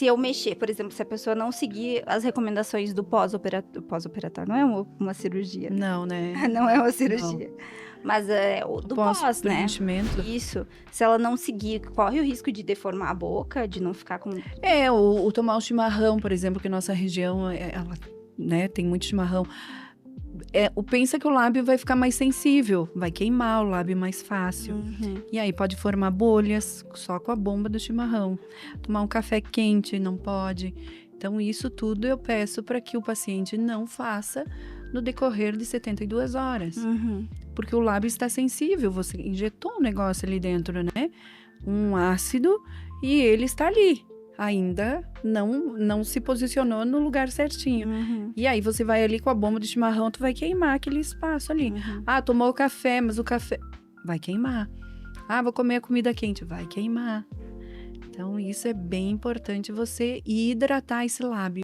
se eu mexer, por exemplo, se a pessoa não seguir as recomendações do pós-operatório, não é uma cirurgia, né? Não, né? Não é uma Não. cirurgia, mas é o do pós, né? Pós-preenchimento. Isso. Se ela não seguir, corre o risco de deformar a boca, de não ficar com... O tomar o chimarrão, por exemplo, que nossa região, ela, né, tem muito chimarrão. Pensa que o lábio vai ficar mais sensível, vai queimar o lábio mais fácil. Uhum. E aí pode formar bolhas só com a bomba do chimarrão. Tomar um café quente não pode. Então, isso tudo eu peço para que o paciente não faça no decorrer de 72 horas. Uhum. Porque o lábio está sensível, você injetou um negócio ali dentro, né? Um ácido, e ele está ali. Ainda não se posicionou no lugar certinho. Uhum. E aí você vai ali com a bomba de chimarrão, tu vai queimar aquele espaço ali. Uhum. Ah, tomou o café, mas o café vai queimar. Ah, vou comer a comida quente, vai queimar. Então isso é bem importante, você hidratar esse lábio.